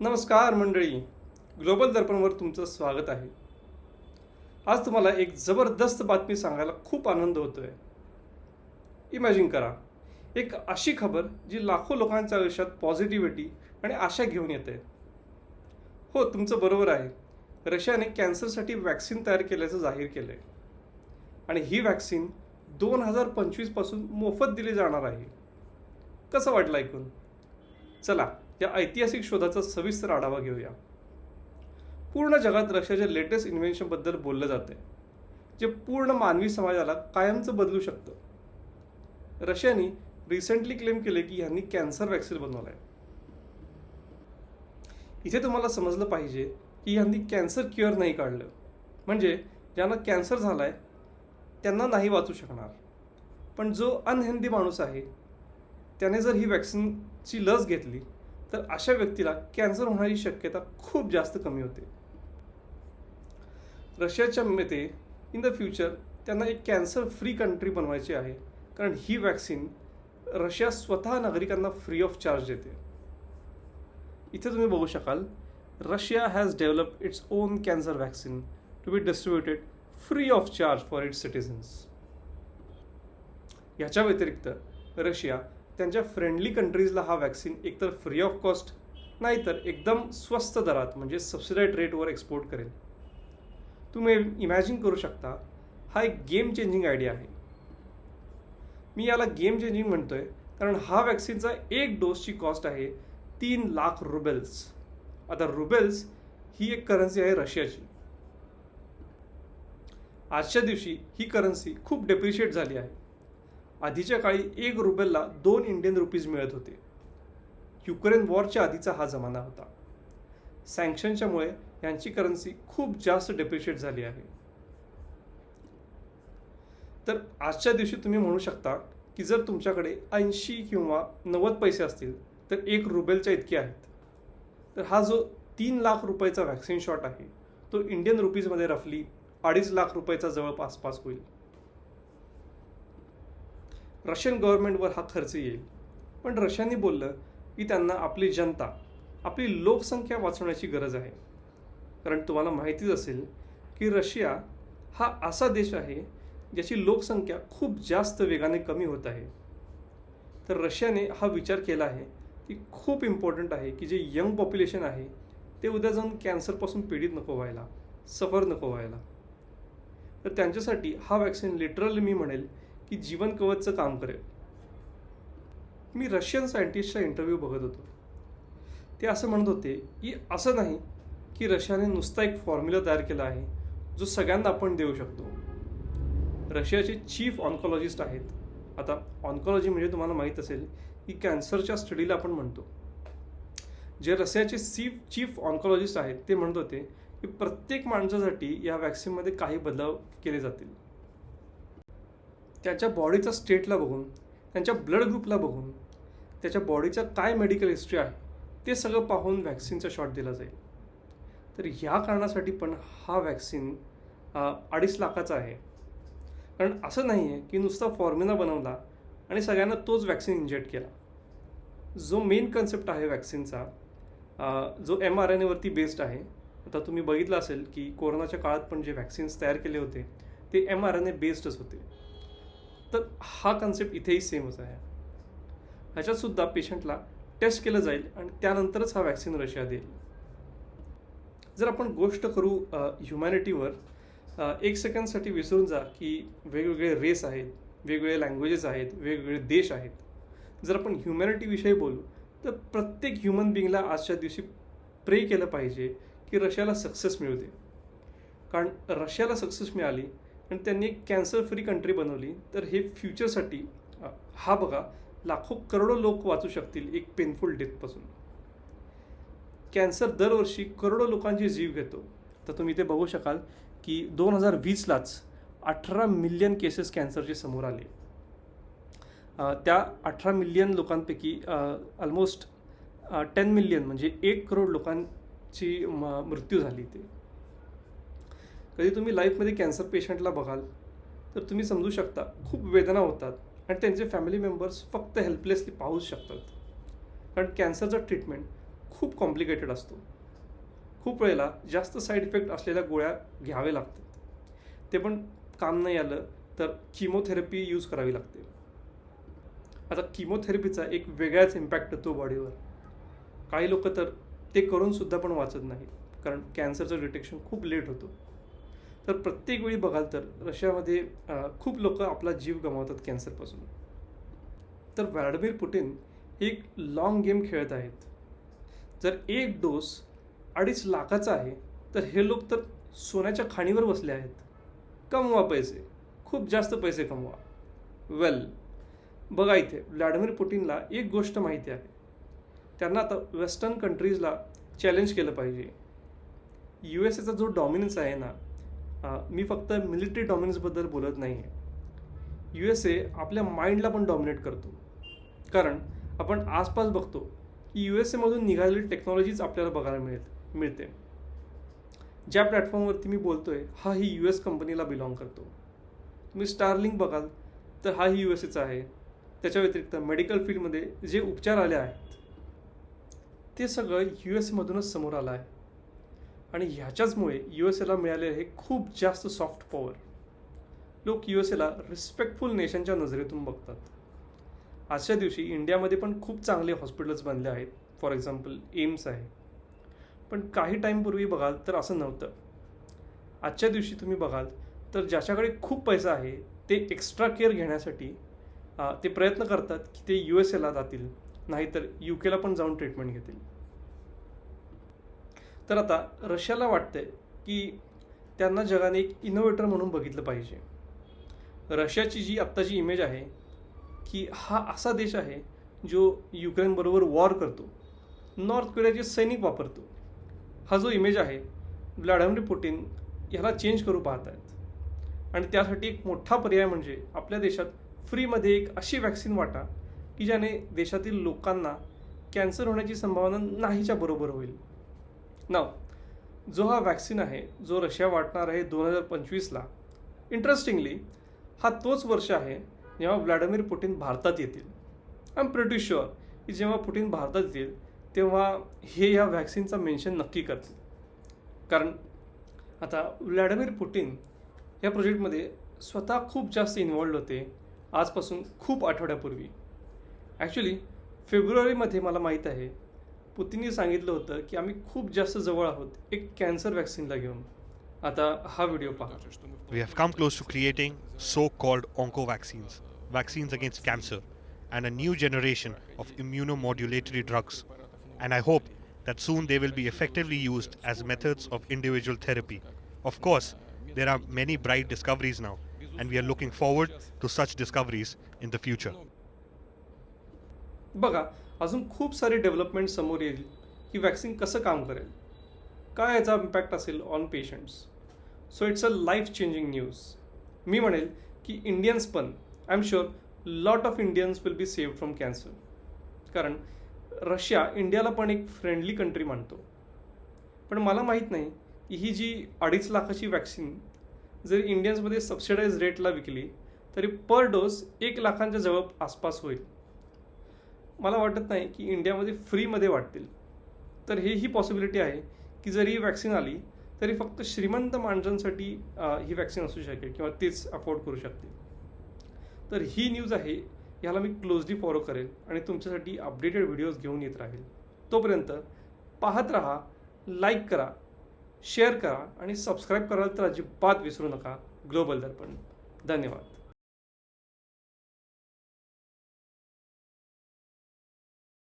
नमस्कार मंडळी, ग्लोबल दर्पणवर तुमचं स्वागत आहे. आज तुम्हाला एक जबरदस्त बातमी सांगायला खूप आनंद होतोय. इमॅजिन करा, एक अशी खबर जी लाखो लोकांच्या आयुष्यात पॉझिटिव्हिटी आणि आशा घेऊन येते. हो, तुमचं बरोबर आहे. रशियाने कॅन्सरसाठी वॅक्सिन तयार केल्याचं जाहीर केलंय आणि ही वॅक्सिन 2025 पासून मोफत दिली जाणार आहे. कसं वाटलं ऐकून? चला, या ऐतिहासिक शोधाचा सविस्तर आढावा घेऊया. पूर्ण जगात रशियाच्या लेटेस्ट इन्व्हेन्शनबद्दल बोललं जाते, जे पूर्ण मानवी समाजाला कायमचं बदलू शकतं. रशियाने रिसेंटली क्लेम केले की यांनी कॅन्सर वॅक्सिन बनवलंय. इथे तुम्हाला समजलं पाहिजे की यांनी कॅन्सर क्युअर नाही काढलं, म्हणजे ज्यांना कॅन्सर झालाय त्यांना नाही वाचू शकणार. पण जो अनहेल्दी माणूस आहे त्याने जर ही वॅक्सिनची लस घेतली तर अशा व्यक्तीला कॅन्सर होण्याची शक्यता खूप जास्त कमी होते. रशियाच्या मते इन द फ्युचर त्यांना एक कॅन्सर फ्री कंट्री बनवायची आहे, कारण ही वॅक्सिन रशिया स्वतः नागरिकांना फ्री ऑफ चार्ज देते. इथे तुम्ही बघू शकाल, Russia has developed its own cancer vaccine to be distributed free of charge for its citizens. याच्या व्यतिरिक्त रशिया त्यांच्या फ्रेंडली कंट्रीजला हा वॅक्सिन एकतर फ्री ऑफ कॉस्ट नाहीतर एकदम स्वस्त दरात म्हणजे सबसिडाइड रेटवर एक्सपोर्ट करेल. तुम्ही इमॅजिन करू शकता, हा एक गेम चेंजिंग आयडिया आहे. मी याला गेम चेंजिंग म्हणतोय कारण हा वॅक्सिनचा एक डोसची कॉस्ट आहे 3 लाख रुबेल्स. आता रुबेल्स ही एक करन्सी आहे रशियाची. आजच्या दिवशी ही करन्सी खूप डेप्रिशिएट झाली आहे. आधीच्या काळी 1 रुबेलला 2 इंडियन रुपीज मिळत होते. युक्रेन वॉरच्या आधीचा हा जमाना होता. सँक्शनच्यामुळे यांची करन्सी खूप जास्त डेप्रिशिएट झाली आहे. तर आजच्या दिवशी तुम्ही म्हणू शकता की जर तुमच्याकडे 80 किंवा 90 पैसे असतील तर 1 रुबेलच्या इतके आहेत. तर हा जो 3 लाख रुपयाचा वॅक्सिन शॉट आहे तो इंडियन रुपीजमध्ये रफली 2.5 लाख रुपयाचा जवळपास होईल. रशियन गव्हर्नमेंटवर हा खर्च येईल, पण रशियाने बोललं की त्यांना आपली जनता, आपली लोकसंख्या वाचवण्याची गरज आहे. कारण तुम्हाला माहितीच असेल की रशिया हा असा देश आहे ज्याची लोकसंख्या खूप जास्त वेगाने कमी होत आहे. तर रशियाने हा विचार केला आहे की खूप इम्पॉर्टंट आहे की जे यंग पॉप्युलेशन आहे ते उद्या जाऊन कॅन्सरपासून पीडित नको व्हायला, सफर नको व्हायला. तर त्यांच्यासाठी हा वॅक्सिन लिटरली मी म्हणेल की जीवन कवचचं काम करेल. मी रशियन सायंटिस्टचा इंटरव्ह्यू बघत होतो. ते असं म्हणत होते की असं नाही की रशियाने नुसता एक फॉर्म्युला तयार केला आहे जो सगळ्यांना आपण देऊ शकतो. रशियाचे चीफ ऑन्कॉलॉजिस्ट आहेत. आता ऑन्कॉलॉजी म्हणजे तुम्हाला माहीत असेल की कॅन्सरच्या स्टडीला आपण म्हणतो. जे रशियाचे चीफ ऑन्कॉलॉजिस्ट आहेत ते म्हणत होते की प्रत्येक माणसासाठी या वॅक्सिनमध्ये काही बदलाव केले जातील. त्याच्या बॉडीचा स्टेटला बघून, त्यांच्या ब्लड ग्रुपला बघून, त्याच्या बॉडीचा काय मेडिकल हिस्ट्री आहे ते सगळं पाहून वॅक्सिनचा शॉट दिला जाईल. तर ह्या कारणासाठी पण हा वॅक्सिन 2.5 लाखाचा आहे. कारण असं नाही आहे की नुसता फॉर्म्युला बनवला आणि सगळ्यांना तोच वॅक्सिन इंजेक्ट केला. जो मेन कन्सेप्ट आहे वॅक्सिनचा, जो mRNAवरती बेस्ड आहे. आता तुम्ही बघितलं असेल की कोरोनाच्या काळात पण जे वॅक्सिन्स तयार केले होते ते mRNA बेस्डच होते. तर हा कन्सेप्ट इथेही सेमच आहे. ह्याच्यातसुद्धा पेशंटला टेस्ट केलं जाईल आणि त्यानंतरच हा वॅक्सिन रशिया देईल. जर आपण गोष्ट करू ह्युमॅनिटीवर, 1 सेकंडसाठी विसरून जा की वेगवेगळे रेस आहेत, वेगवेगळे लँग्वेजेस आहेत, वेगवेगळे देश आहेत. जर आपण ह्युमॅनिटीविषयी बोलू तर प्रत्येक ह्युमन बिंगला आजच्या दिवशी प्रे केलं पाहिजे की रशियाला सक्सेस मिळू दे. कारण रशियाला सक्सेस मिळाली आणि त्यांनी एक कॅन्सर फ्री कंट्री बनवली तर हे फ्युचरसाठी, हा बघा, लाखो करोडो लोक वाचू शकतील एक पेनफुल डेथपासून. कॅन्सर दरवर्षी करोडो लोकांचे जीव घेतो. तर तुम्ही इथे बघू शकाल की 2020लाच 18 मिलियन केसेस कॅन्सरचे समोर आले. त्या 18 मिलियन लोकांपैकी ऑलमोस्ट 10 मिलियन म्हणजे 1 करोड लोकांची मृत्यू झाली. ते कधी तुम्ही लाईफमध्ये कॅन्सर पेशंटला बघाल तर तुम्ही समजू शकता खूप वेदना होतात आणि त्यांचे फॅमिली मेंबर्स फक्त हेल्पलेसली पाहूच शकतात. कारण कॅन्सरचं ट्रीटमेंट खूप कॉम्प्लिकेटेड असतो. खूप वेळेला जास्त साईड इफेक्ट असलेल्या गोळ्या घ्यावे लागतात. ते पण काम नाही आलं तर किमोथेरपी यूज करावी लागते. आता किमोथेरपीचा एक वेगळाच इम्पॅक्ट होतो बॉडीवर. काही लोक तर ते करूनसुद्धा पण वाचत नाही, कारण कॅन्सरचं डिटेक्शन खूप लेट होतं. तर प्रत्येक वेळी बघाल तर रशियामध्ये खूप लोक आपला जीव गमावतात कॅन्सरपासून. तर व्लादिमीर पुटिन हे एक लाँग गेम खेळत आहेत. जर एक डोस 2.5 लाखाचा आहे तर हे लोक तर सोन्याच्या खाणीवर बसले आहेत. कमवा पैसे, खूप जास्त पैसे कमवा. वेल, बघा इथे व्लादिमीर पुटिनला एक गोष्ट माहिती आहे. त्यांना आता वेस्टर्न कंट्रीजला चॅलेंज केलं पाहिजे. USA जो डॉमिनन्स आहे ना, मी फक्त मिलिटरी डॉमिनन्सबद्दल बोलत नाही आहे. USA आपल्या माइंडला पण डॉमिनेट करतो. कारण आपण आसपास बघतो की USAमधून निघालेली टेक्नॉलॉजीच आपल्याला बघायला मिळते. ज्या प्लॅटफॉर्मवरती मी बोलतोय हा ही US कंपनीला बिलॉंग करतो. तुम्ही स्टारलिंक बघाल तर हा ही USAचा आहे. त्याच्या व्यतिरिक्त मेडिकल फील्डमध्ये जे उपचार आले आहेत ते सगळं USAमधूनच समोर आलं आहे. आणि ह्याच्याचमुळे USAला मिळालेलं हे खूप जास्त सॉफ्ट पॉवर. लोक USAला रिस्पेक्टफुल नेशनच्या नजरेतून बघतात. आजच्या दिवशी इंडियामध्ये पण खूप चांगले हॉस्पिटल्स बनले आहेत. फॉर एक्झाम्पल एम्स आहे. पण काही टाईमपूर्वी बघाल तर असं नव्हतं. आजच्या दिवशी तुम्ही बघाल तर ज्याच्याकडे खूप पैसा आहे ते एक्स्ट्रा केअर घेण्यासाठी ते प्रयत्न करतात की ते USAला जातील, नाहीतर UKला पण जाऊन ट्रीटमेंट घेतील. तर आता रशियाला वाटतंय की त्यांना जगाने एक इनोव्हेटर म्हणून बघितलं पाहिजे. रशियाची जी आत्ताची इमेज आहे की हा असा देश आहे जो युक्रेनबरोबर वॉर करतो, नॉर्थ कोरियाचे सैनिक वापरतो. हा जो इमेज आहे व्लादिमीर पुटिन ह्याला चेंज करू पाहत आहेत. आणि त्यासाठी एक मोठा पर्याय म्हणजे आपल्या देशात फ्रीमध्ये एक अशी वॅक्सिन वाटा की ज्याने देशातील लोकांना कॅन्सर होण्याची संभावना नाहीच्या बरोबर होईल. नाव जो हा वॅक्सिन आहे जो रशिया वाटणार आहे 2025ला. इंटरेस्टिंगली हा तोच वर्ष आहे जेव्हा व्लादिमीर पुटिन भारतात येतील. आय एम प्रिटी शुअर की जेव्हा पुटिन भारतात येतील तेव्हा हे ह्या वॅक्सिनचा मेन्शन नक्की करतील. कारण आता व्लादिमीर पुटिन या प्रोजेक्टमध्ये स्वतः खूप जास्त इन्व्हॉल्ड होते आजपासून खूप आठवड्यापूर्वी. ॲक्च्युली फेब्रुवारीमध्ये मला माहीत आहे पुतिनने सांगितलं होतं की आम्ही खूप जास्त जवळ आहोत एक कॅन्सर वॅक्सिनला घेऊन. आता हा व्हिडिओ पहा. We have come close to creating so-called onco-vaccines, vaccines against cancer, and a new generation of immunomodulatory drugs. And I hope that soon they will be effectively used as methods of individual therapy. Of course, there are many bright discoveries now, and we are looking forward to such discoveries in the future. बघा, अजून खूप सारी development समोर येईल की vaccine कसं काम करेल, काय याचा इम्पॅक्ट असेल on patients. So it's a life changing news. मी म्हणेल की इंडियन्स पण, I am sure lot of Indians will be saved from cancer. कारण रशिया इंडियाला पण एक फ्रेंडली कंट्री मानतो. पण मला माहीत नाही की ही जी 2.5 लाखाची वॅक्सिन जर इंडियन्समध्ये सबसिडाईज रेटला विकली तरी पर डोस 1 लाखांच्या जवळ आसपास होईल. मला वाटत नाही की इंडियामध्ये फ्रीमध्ये वाटतील. तर हेही पॉसिबिलिटी आहे की जर ही वॅक्सिन आली तरी फक्त श्रीमंत माणसांसाठी ही वॅक्सिन असू शकेल किंवा तीच अफोर्ड करू शकतील. तर ही न्यूज आहे, ह्याला मी क्लोजली फॉलो करेल आणि तुमच्यासाठी अपडेटेड व्हिडिओज घेऊन येत राहील. तोपर्यंत पाहत राहा, लाईक करा, शेअर करा आणि सबस्क्राईब करायला तर अजिबात विसरू नका ग्लोबल दर्पण. धन्यवाद.